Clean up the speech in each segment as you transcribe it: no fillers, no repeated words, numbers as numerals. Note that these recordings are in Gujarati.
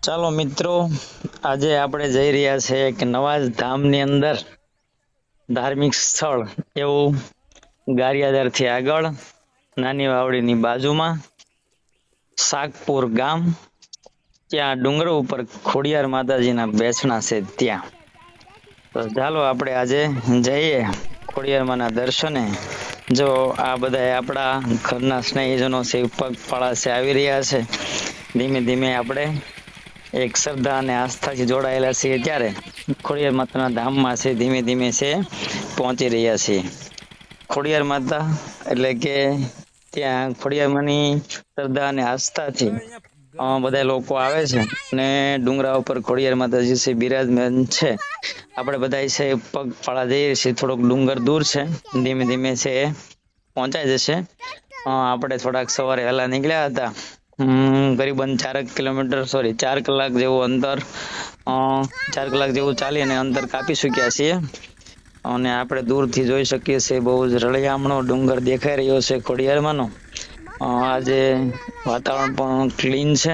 ચાલો મિત્રો, આજે આપણે જઈ રહ્યા છે એક નવા જ ધામની અંદર, ધાર્મિક સ્થળ એવું ગારિયાધારથી આગળ, નાની વાવડીની બાજુમાં શાકપુર ગામ, ત્યાં ડુંગરો ઉપર ખોડિયાર માતાજીના બેસણા છે ત્યાં. તો ચાલો આપણે આજે જઈએ ખોડિયારમાંના દર્શને. જો આ બધા આપણા ઘરના સ્નેહીજનો છે, પગપાળા છે, આવી રહ્યા છે. ધીમે ધીમે આપણે એક શ્રદ્ધા અને આસ્થાથી જોડાયેલા છીએ ત્યારે ખોડિયાર માતાના ધામમાં છે ધીમે ધીમે છે પહોંચી રહ્યા છીએ. ખોડિયાર માતા એટલે કે ત્યાં ખોડિયારમાંની શ્રદ્ધા અને આસ્થાથી બધા લોકો આવે છે અને ડુંગરા ઉપર ખોડિયાર માતાજી છે બિરાજમાન છે. આપણે બધા છે પગપાળા જઈએ છીએ, થોડોક ડુંગર દૂર છે, ધીમે ધીમે છે પહોંચાઈ જશે. આપણે થોડાક સવારે વહેલા નીકળ્યા હતા, કરીબન 4 કિલોમીટર, સોરી 4 કલાક જેવું અંતર, 4 કલાક જેવું ચાલી અને અંતર કાપી ચૂક્યા છીએ. અને આપણે દૂરથી જોઈ શકીએ છીએ બહુ જ રળિયામણો ડુંગર દેખાઈ રહ્યો છે ખોડિયારમાંનો. આજે વાતાવરણ પણ ક્લીન છે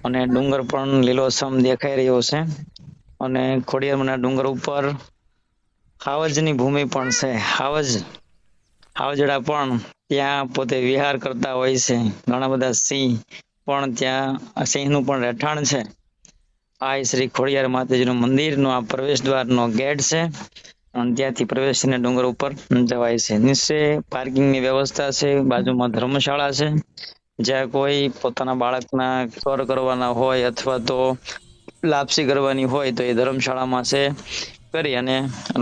અને ડુંગર પણ લીલોછમ દેખાઈ રહ્યો છે. અને ખોડિયારમાંના ડુંગર ઉપર હાવજની ભૂમિ પણ છે. હાવજડા પણ ત્યાં પોતે વિહાર કરતા હોય છે. ઘણા બધા સિંહ પણ ત્યાં, સિંહનું પણ રહેઠાણ છે. આ શ્રી ખોડિયાર માતાજીનું મંદિરનો આ પ્રવેશ દ્વારનો ગેટ છે અને ત્યાંથી પ્રવેશીને ડુંગર ઉપર જવાય છે. નીચે પાર્કિંગની વ્યવસ્થા છે, બાજુમાં ધર્મશાળા છે, જ્યાં કોઈ પોતાના બાળકના સર કરવાના હોય અથવા તો લાપસી કરવાની હોય તો એ ધર્મશાળામાં છે કરી અને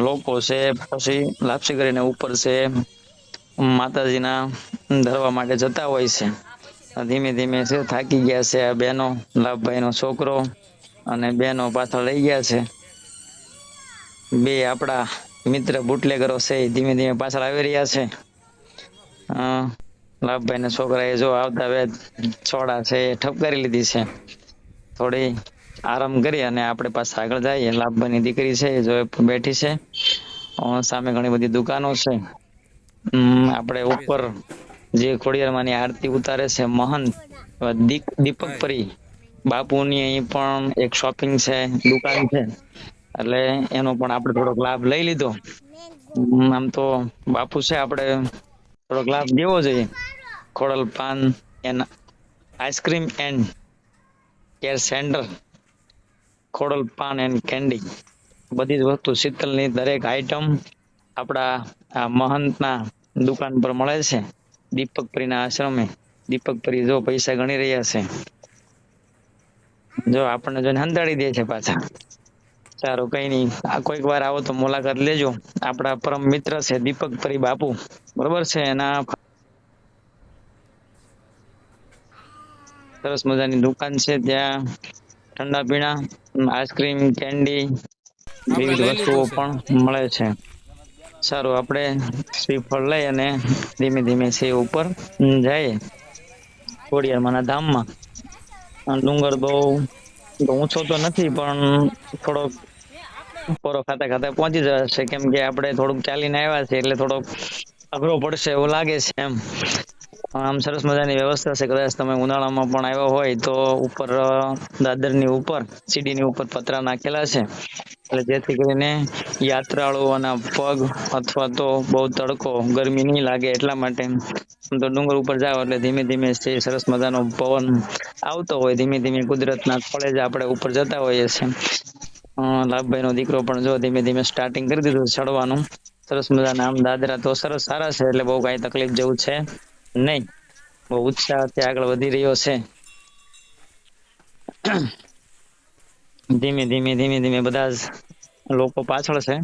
લોકો છે પછી લાપસી કરીને ઉપર છે માતાજીના ધરવા માટે જતા હોય છે. ધીમે ધીમે છે થાકી ગયા છે આ બેનો, લાભભાઈનો છોકરો અને બેનો પાછળ રહી ગયા છે. બે આપડા મિત્ર બુટલેગરો છે ધીમે ધીમે પાછળ આવી રહ્યા છે. લાભભાઈ ના છોકરા એ જો આવતા વેત સોડા છે એ ઠપકારી લીધી છે. થોડી આરામ કરી અને આપણે પાછા આગળ જઈએ. લાભભાઈની દીકરી છે જો બેઠી છે. સામે ઘણી બધી દુકાનો છે. આપણે ઉપર જે ખોડિયારમાંની આરતી ઉતારે છે મહંત દીપક પરી બાપુની અહીં પણ એક શોપિંગ છે, દુકાન છે, એટલે એનો પણ આપણે થોડોક લાભ લઈ લીધો. આમ તો બાપુ છે, આપણે થોડોક લાભ દેવો જોઈએ. Khodal paan and ice cream and care centre, Khodal paan and candy, બધી જ વસ્તુ શીતલની દરેક આઈટમ આપણા આ મહંતના દુકાન પર મળે છે. દીપક પરીના આશ્રમે. દીપક પરી જો પૈસા ગણી રહ્યા છે, જો આપણને જોઈને હંતાડી દે છે પાછા. સારું, કઈ નઈ, કોઈક વાર આવો તો મુલાકાત લેજો. આપણા પરમ મિત્ર છે દીપક પરી બાપુ, બરોબર છે. એના સરસ મજાની દુકાન છે, ત્યાં ઠંડા પીણા, આઈસ્ક્રીમ, કેન્ડી, આપણે વિવિધ લઈ વસ્તુઓ લીધું છે. પણ મળે છે. સારું, આપણે શ્રીફળ લઈ અને ધીમે ધીમે છે ઉપર જાય ખોડિયારમાંના ધામમાં. ડુંગર બહુ ઊંચો તો નથી પણ થોડોક પોરો ખાતા ખાતા પહોંચી જશે, કેમ કે આપણે થોડુંક ચાલીને આવ્યા છે એટલે થોડોક અઘરો પડશે એવું લાગે છે એમ. આમ સરસ મજાની વ્યવસ્થા છે. કદાચ તમે ઉનાળામાં પણ આવ્યો હોય તો ઉપર દાદરની ઉપર, સીડીની ઉપર પતરા નાખેલા છે, એટલે જેથી કરીને યાત્રાળુઓના પગ અથવા તો બહુ તડકો ગરમી નહીં લાગે એટલા માટે. તો ડુંગર ઉપર જાવ એટલે ધીમે ધીમે સરસ મજાનો પવન આવતો હોય, ધીમે ધીમે કુદરતના ખોળે જ આપણે ઉપર જતા હોઈએ છીએ. લાભભાઈ નો દીકરો પણ જો ધીમે ધીમે સ્ટાર્ટિંગ કરી દીધું ચડવાનું. સરસ મજાના આમ દાદરા તો સરસ સારા છે, એટલે બહુ કઈ તકલીફ જેવું છે નહીં. બહુ ઉત્સાહથી આગળ વધી રહ્યો છે. ધીમે ધીમે ધીમે ધીમે બધા જ લોકો પાછળ છે.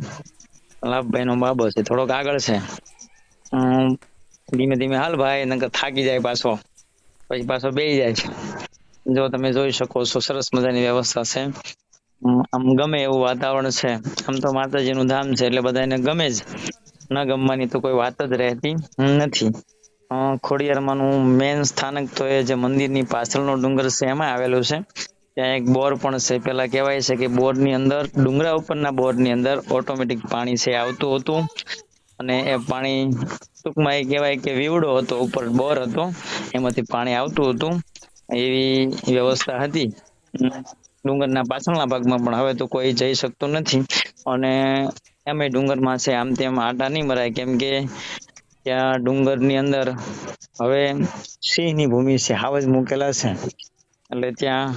લાભભાઈ નો બાબો છે થોડોક આગળ છે. ધીમે ધીમે હાલ ભાઈ, નકર થાકી જાય પાછો, પછી પાછો બેસી જાય છે. જો તમે જોઈ શકો છો સરસ મજાની વ્યવસ્થા છે. આમ ગમે એવું વાતાવરણ છે. આમ તો માતાજીનું ધામ છે એટલે બધાને ગમે જ, ન ગમવાની તો કોઈ વાત જ રહેતી નથી. ખોડિયારમાંનું મેન સ્થાનક તો એ જે મંદિરની પાછળનો ડુંગર છે એમાં આવેલું છે. ત્યાં એક બોર પણ છે. પેલા કહેવાય છે કે બોરની અંદર, ડુંગરા ઉપરના બોરની અંદર ઓટોમેટિક પાણી છે આવતું હતું, અને એ પાણી ટૂંકમાં એ કહેવાય કે વીવડો હતો, ઉપર બોર હતો, એમાંથી પાણી આવતું હતું, એવી વ્યવસ્થા હતી. ડુંગરના પાછળના ભાગમાં, પણ હવે તો કોઈ જઈ શકતું નથી. અને એમાં ડુંગરમાં છે આમ તેમ આટા નહીં મરાય, કેમ કે ત્યાં ડુંગરની અંદર હવે સિંહની ભૂમિ છે, હાવજ મૂકેલા છે, એટલે ત્યાં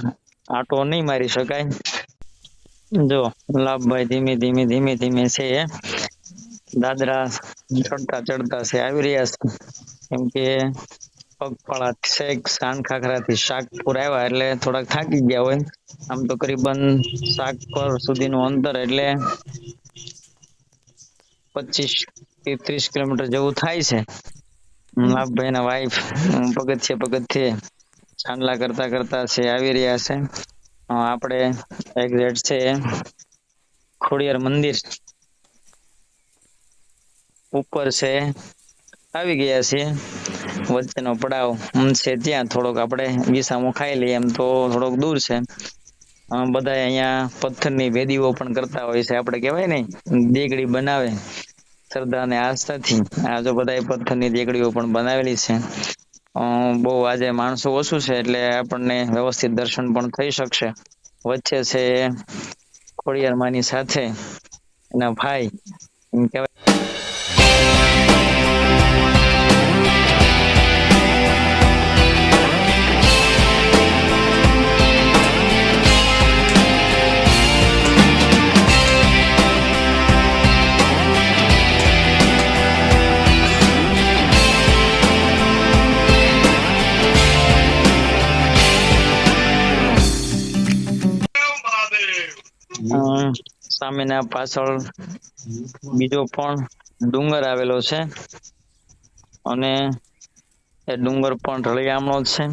આટો નહીં મારી શકાય. જો લાભભાઈ ધીમે ધીમે ધીમે ધીમે છે દાદરા ચડતા ચડતા છે આવી રહ્યા છે, કેમ કે પગપાળા છેક સાનખાખરાથી શાકપુર આવ્યા એટલે થોડાક થાકી ગયા હોય. આમ તો કરીબન શાકપર સુધીનું અંતર એટલે 25 થી 30 કિલોમીટર જેવું થાય છે. લાભભાઈ ના વાઈફ પગથિયે ચાંદલા કરતા કરતા છે આવી રહ્યા છે. આપણે એક્ઝેક્ટ છે ખોડિયાર મંદિર ઉપર છે આવી ગયા છે. વચ્ચેનો પડાવ છે ત્યાં થોડોક આપણે વિસામો ખાઈ લઈએ, એમ તો થોડોક દૂર છે. બધા અહીંયા પથ્થરની વેદીઓ પણ કરતા હોય છે, આપણે કહેવાય ને દેગડી બનાવે શ્રદ્ધા અને આસ્થાથી. આ જો બધા પથ્થરની દેગડીઓ પણ બનાવેલી છે. બહુ આજે માણસો ઓછું છે એટલે આપણને વ્યવસ્થિત દર્શન પણ થઈ શકશે. વચ્ચે છે ખોડિયાર માની સાથે એના ભાઈ એમ કહેવાય સામેના પાછળ બીજો પણ ડુંગર આવેલો છે, અને એ ડુંગર પણ રળિયામણો છે.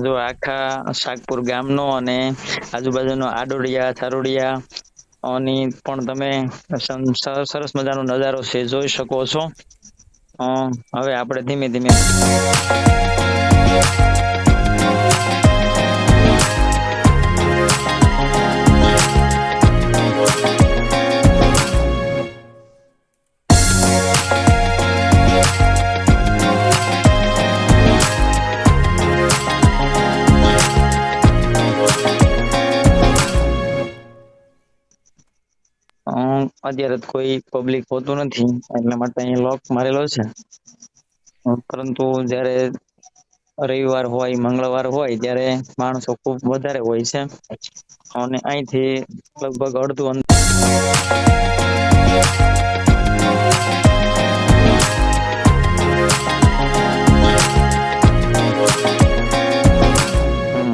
જો આખા શાકપુર ગામનો અને આજુબાજુનો આડોડિયા થારોડિયા ની પણ તમે સરસ મજાનો નજારો છે જોઈ શકો છો. હવે આપણે ધીમે ધીમે અત્યારે કોઈ પબ્લિક હોતું નથી એટલા માટે અહીં લોક મારેલો છે. પરંતુ જ્યારે રવિવાર હોય મંગળવાર હોય ત્યારે માણસો ખૂબ વધારે હોય છે, અને અહીંથી લગભગ અડધું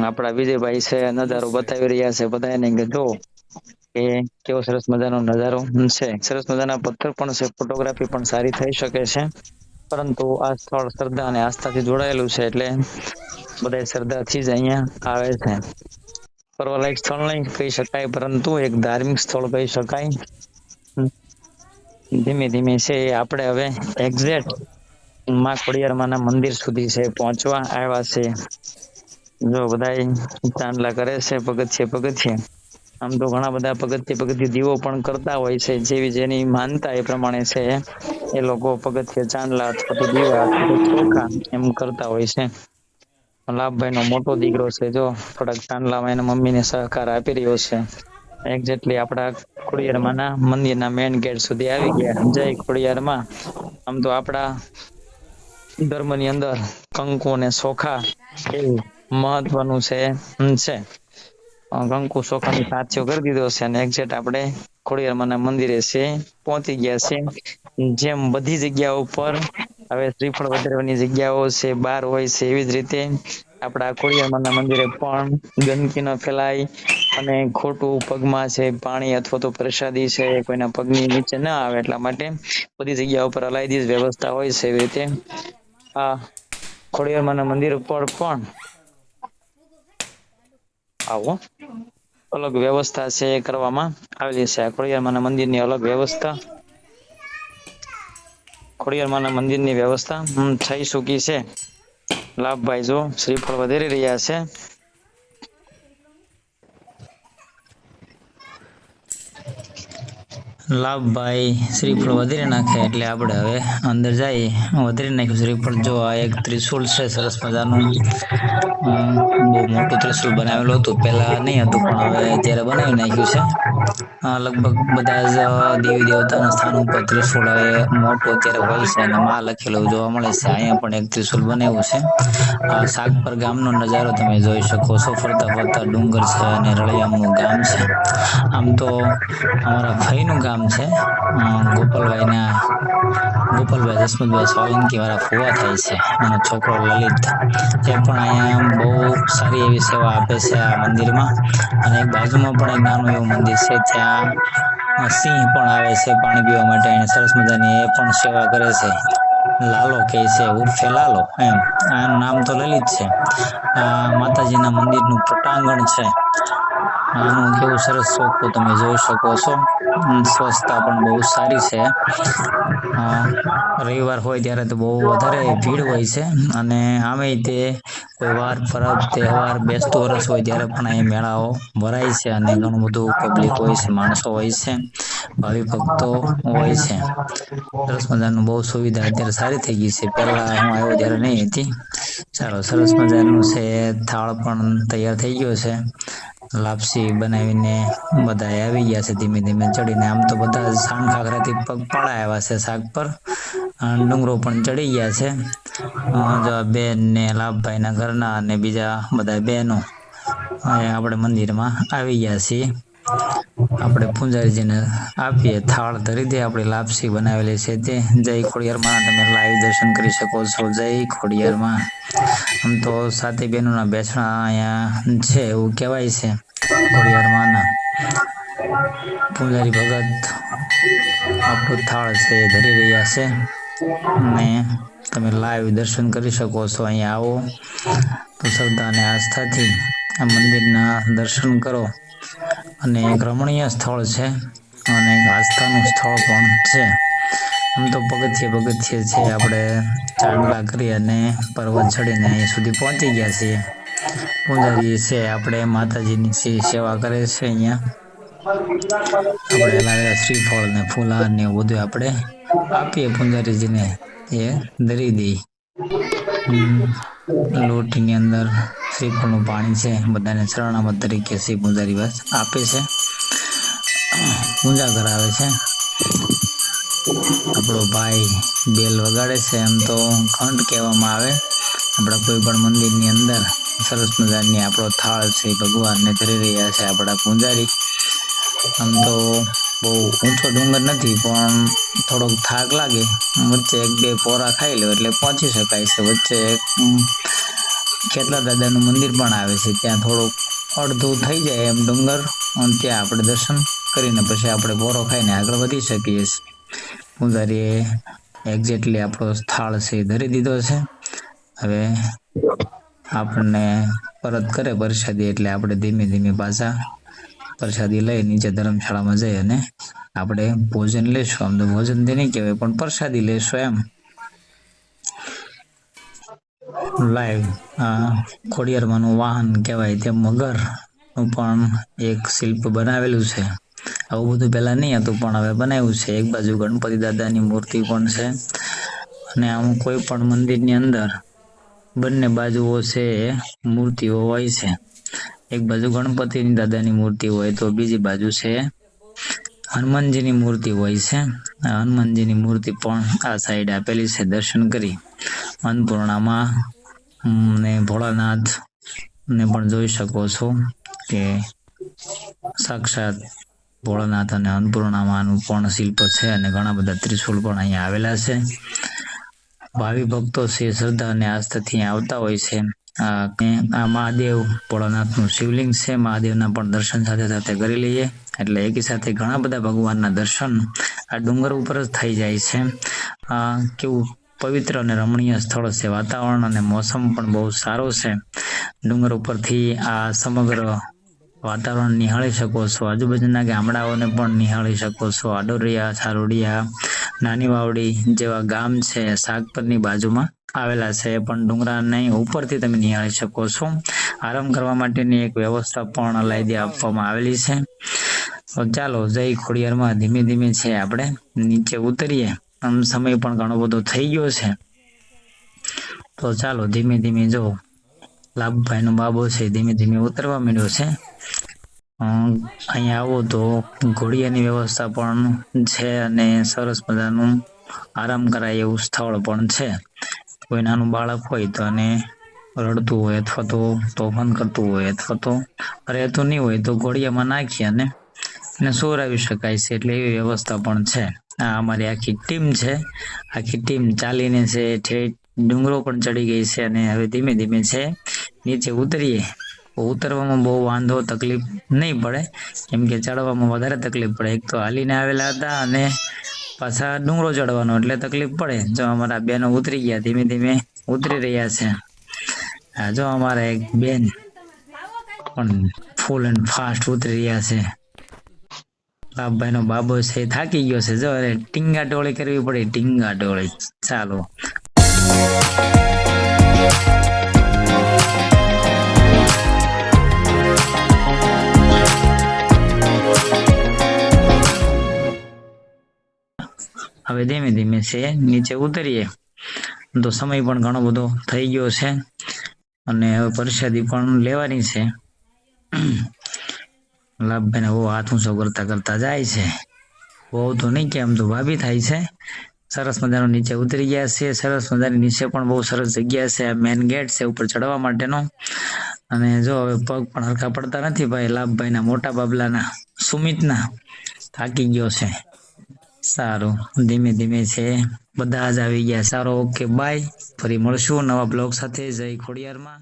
આપણા વિજયભાઈ છે નજારો બતાવી રહ્યા છે બધાને કે જો કે કેવો સરસ મજાનો નજારો છે. સરસ મજાના પથ્થર પણ છે, ફોટોગ્રાફી પણ સારી થઈ શકે છે. પરંતુ આ સ્થળ શ્રદ્ધા અને આસ્થાથી જોડાયેલું છે એટલે બધા શ્રદ્ધાથી જ અહીંયા આવે છે. ફરવાલાયક સ્થળ નહીં કહી શકાય, પરંતુ એક ધાર્મિક સ્થળ કહી શકાય. ધીમે ધીમે છે આપણે હવે એક્ઝેક્ટ માં ખોડિયારમાંના મંદિર સુધી છે પહોંચવા આવ્યા છે. જો બધા ચાંદલા કરે છે પગથિયે. આમ તો ઘણા બધા પગથિયે દીવો પણ કરતા હોય છે, જેવી જેની માનતા એ પ્રમાણે છે એ લોકો પગથિયે ચાંદલા અથવા તો દીવા અથવા તો ચોખા એમ કરતા હોય છે. લાભભાઈ નો મોટો દીકરો છે, જો થોડાક ચાંદલામાં એના મમ્મીને સહકાર આપી રહ્યો છે. એક્ઝેક્ટલી આપણા ખોડિયારમાંના મંદિરના મેઇન ગેટ સુધી આવી ગયા. જય ખોડિયારમાં. આમ તો આપણા ધર્મની અંદર કંકુ અને ચોખા એ મહત્વનું છે. કંકુ ચોખાની સાથીઓ કરી દીધો છે, અને એક્ઝેક્ટ આપણે ખોડિયારમાંના મંદિરે છે પહોંચી ગયા છે. જેમ બધી જગ્યાઓ ઉપર હવે શ્રીફળ વધારવાની જગ્યાઓ છે બાર હોય છે, એવી જ રીતે આપણા ખોડિયારમાંના મંદિરે પણ ગંદકી ન ફેલાય અને ખોટું પગમાં છે પાણી અથવા તો પ્રસાદી છે કોઈના પગની નીચે ના આવે એટલા માટે બધી જગ્યા ઉપર અલાયદી વ્યવસ્થા હોય છે. એવી રીતે આ ખોડિયારમાંના મંદિર ઉપર પણ આવો અલગ વ્યવસ્થા છે કરવામાં આવેલી છે. ખોડિયારમાંના મંદિરની અલગ વ્યવસ્થા ખોડિયારમાંના મંદિરની વ્યવસ્થા થઈ ચૂકી છે. લાભભાઈ જો શ્રીફળ વધારી રહ્યા છે. લાભભાઈ શ્રીફળ વધારી નાખે એટલે આપણે હવે અંદર જઈએ. વધારી નાખ્યું શ્રીફળ. જો આ એક ત્રિશુલ છે સરસ મજાનું. બહુ મોટું ત્રિશુલ બનાવેલું હતું, પેલા નહીં હતું પણ હવે અત્યારે બનાવી નાખ્યું છે. લગભગ બધા જ દેવી દેવતાના સ્થાન ઉપર ત્રિશુલ હવે મોટું અત્યારે હોય છે અને માં લખેલું જોવા મળે છે. અહીંયા પણ એક ત્રિશુલ બનાવ્યું છે. આ સાગપર ગામનો નજારો તમે જોઈ શકો છો. ફરતા ફરતા ડુંગર છે અને રળિયામણું ગામ છે. આમ તો અમારા ફઈનું ગામ છે. ગોપાલભાઈ જસમતભાઈ સોલંકી વાળા ફુવા થાય છે. એનો છોકરો લલિત એ પણ અહીંયા બહુ સારી એવી સેવા આપે છે આ મંદિરમાં. અને એક બાજુમાં પણ એક નાનું એવું મંદિર છે, ત્યાં સિંહ પણ આવે છે પાણી પીવા માટે. એને સરસ મજાની એ પણ સેવા કરે છે. લાલો કહે છે, ઉર્ફે લાલો એમ. આનું નામ તો લલિત છે. આ માતાજીના મંદિરનું પટાંગણ છે. આનું કેવું સરસ ચોખ્ખું તમે જોઈ શકો છો. સ્વચ્છતા પણ બહુ સારી છે. રવિવાર હોય ત્યારે તો બહુ વધારે ભીડ હોય છે. અને આમે તે કોઈ વાર પરબ તહેવાર બેસતું વર્ષ હોય ત્યારે પણ અહીં મેળાઓ ભરાય છે અને ઘણું બધું પબ્લિક હોય છે, માણસો હોય છે, ભાવિ ભક્તો હોય છે. સરસ મજાનું બહુ સુવિધા અત્યારે સારી થઈ ગઈ છે. પહેલા હું આવ્યો ત્યારે નહીં હતી. ચાલો, સરસ મજાનું છે. થાળ પણ તૈયાર થઈ ગયો છે. લાપસી બનાવીને બધા આવી ગયા છે ધીમે ધીમે ચડીને. આમ તો બધા સાણ ખાખરાથી પગપાળા આવ્યા છે શાક પર. ડુંગરો પણ ચડી ગયા છે. જો બેન ને લાભભાઈના ઘરના અને બીજા બધા બહેનો આપણે મંદિરમાં આવી ગયા છીએ. આપણે પૂંજારીજીને આપીએ, થાળ ધરી દે. આપણી લાપસી બનાવેલી છે તે. જય ખોડિયારમાં તમે લાઈવ દર્શન કરી શકો છો. જય ખોડિયારમાં. આમ તો સાતે બહેનોના બેસણા અહીંયા છે એવું કહેવાય છે. ખોડિયારમાંના પૂંજારી ભગત આપણું થાળ છે એ ધરી રહ્યા છે અને તમે લાઈવ દર્શન કરી શકો છો. અહીંયા આવો તો શ્રદ્ધા અને આસ્થાથી આ મંદિરના દર્શન કરો. અને એક રમણીય સ્થળ છે અને એક આસ્થાનું સ્થળ પણ છે. આમ તો પગથિયે છે. આપણે ચાંદલા કરી અને પર્વત ચડીને અહીં સુધી પહોંચી ગયા છીએ. પૂંજારી છે આપણે માતાજીની સેવા કરે છે. અહીંયા આપણે લાવેલા શ્રીફળ ને ફૂલહાર ને એવું બધું આપણે આપીએ પૂંજારીજીને, એ ધરી દઈ. લોટીની અંદર શ્રીફળનું પાણી છે, બધાને શરણામત તરીકે શ્રી પૂંજારી બસ આપે છે, પૂજા કરાવે છે. આપણો ભાઈ બેલ વગાડે છે. એમ તો ઘંટ કહેવામાં આવે. આપણા કોઈ પણ મંદિરની અંદર સરસ મજાની આપણો થાળ છે ભગવાનને ધરી રહ્યા છે આપણા પૂંજારી. આમ તો બહુ ઊંચો ડુંગર નથી પણ થોડોક થાક લાગે. વચ્ચે એક બે પોરા ખાઈ લો એટલે પહોંચી શકાય છે. વચ્ચે ખેતલા દાદાનું મંદિર પણ આવે છે, ત્યાં થોડુંક અડધું થઈ જાય એમ ડુંગર, અને ત્યાં આપણે દર્શન કરીને પછી આપણે પોરો ખાઈને આગળ વધી શકીએ છીએ. પૂંજારીએ એક્ઝેક્ટલી આપણો થાળ છે એ ધરી દીધો છે. હવે આપણને પરત કરે પ્રસાદી એટલે આપણે ધીમે ધીમે પાછા પ્રસાદી લઈ નીચે ધર્મશાળામાં જઈ અને આપણે ભોજન લેશું. આમ તો ભોજન તે નહીં કહેવાય પણ પ્રસાદી લેશું એમ. લાઈવ ખોડિયારમાંનું વાહન કહેવાય તે મગરનું પણ એક શિલ્પ બનાવેલું છે. આવું બધું પહેલા નહીં હતું પણ હવે બનાવ્યું છે. એક બાજુ ગણપતિ દાદાની મૂર્તિ પણ છે. અને આમ કોઈ પણ મંદિરની અંદર બંને બાજુઓ છે મૂર્તિઓ હોય છે. એક બાજુ ગણપતિની દાદાની મૂર્તિ હોય તો બીજી બાજુ છે હનુમાનજીની મૂર્તિ હોય છે. હનુમાનજીની મૂર્તિ પણ આ સાઈડ આપેલી છે. દર્શન કરી અન્નપૂર્ણામાં ને ભોળાનાથ ને પણ જોઈ શકો છો કે સાક્ષાત ભોળાનાથ અને અન્નપૂર્ણામાંનું પણ શિલ્પ છે. અને ઘણા બધા ત્રિશુલ પણ અહીંયા આવેલા છે. ભાવિ ભક્તો છે શ્રદ્ધા અને આસ્થાથી આવતા હોય છે. આ મહાદેવ ભોળાનાથનું શિવલિંગ છે. મહાદેવના પણ દર્શન સાથે સાથે કરી લઈએ એટલે એકી સાથે ઘણા બધા ભગવાનના દર્શન આ ડુંગર ઉપર જ થઈ જાય છે. કેવું પવિત્ર અને રમણીય સ્થળ છે. વાતાવરણ અને મોસમ પણ બહુ સારો છે. ડુંગર ઉપરથી આ સમગ્ર વાતાવરણ નિહાળી શકો છો. આજુબાજુના ગામડાઓને પણ નિહાળી શકો છો. આડોરિયા, છારોડિયા, નાની વાવડી જેવા ગામ છે સાગપરની બાજુમાં આવેલા છે. એ પણ ડુંગરાને ઉપરથી તમે નિહાળી શકો છો. આરામ કરવા માટેની એક વ્યવસ્થા પણ અલાયદી આપવામાં આવેલી છે. તો ચાલો જય ખોડિયારમાં ધીમે ધીમે છે આપણે નીચે ઉતરીએ. આમ સમય પણ ઘણો બધો થઈ ગયો છે, તો ચાલો ધીમે ધીમે જો લાભભાઈ નો બાબો છે ધીમે ધીમે ઉતરવા માંડ્યો છે. અહીંયા આવો તો ઘોડિયાની વ્યવસ્થા પણ છે અને સરસ મજાનું આરામ કરાય એવું સ્થળ પણ છે. કોઈ નાનું બાળક હોય તો અને રડતું હોય અથવા તો તોફાન કરતું હોય અથવા તો રહેતું નહીં હોય તો ઘોડિયામાં નાખી અને એને સોરાવી શકાય છે, એટલે એવી વ્યવસ્થા પણ છે. આ અમારી આખી ટીમ છે. આખી ટીમ ચાલીને છે ઠેઠ ડુંગરો પણ ચડી ગઈ છે અને હવે ધીમે ધીમે છે નીચે ઉતરીએ. ઉતરવામાં બહુ વાંધો તકલીફ નહીં પડે, કેમ કે ચડવામાં વધારે તકલીફ પડે. એક તો હાલીને આવેલા હતા અને પાછા ડુંગરો ચડવાનો એટલે તકલીફ પડે. જો અમારા બેનો ઉતરી ગયા, ધીમે ધીમે ઉતરી રહ્યા છે. હા, જો અમારા એક બેન પણ ફૂલ એન્ડ ફાસ્ટ ઉતરી રહ્યા છે. લાભભાઈ નો બાબો છે થાકી ગયો છે, જો ટીંગા ટોળી કરવી પડે, ટીંગા ટોળી. ચાલો હવે ધીમે ધીમે છે નીચે ઉતરીએ. તો સમય પણ ઘણો બધો થઈ ગયો છે અને હવે પ્રસાદી પણ લેવાની છે. લાભભાઈને બહુ હાથ ઊંચો કરતા કરતા જાય છે. બહુ તો નહીં કે આમ તો ભાભી થાય છે. સરસ મજાનો નીચે ઉતરી ગયા છે. સરસ મજાની નીચે પણ બહુ સરસ જગ્યા છે. મેન ગેટ છે ઉપર ચડવા માટેનો. અને જો હવે પગ પણ હરખા પડતા નથી ભાઈ લાભભાઈના મોટા બાબલાના સુમિતના. થાકી ગયો છે. સારું, ધીમે ધીમે છે બધા જ આવી ગયા. સારો, ઓકે, બાય. ફરી મળશું નવા બ્લોગ સાથે. જય ખોડિયારમાં.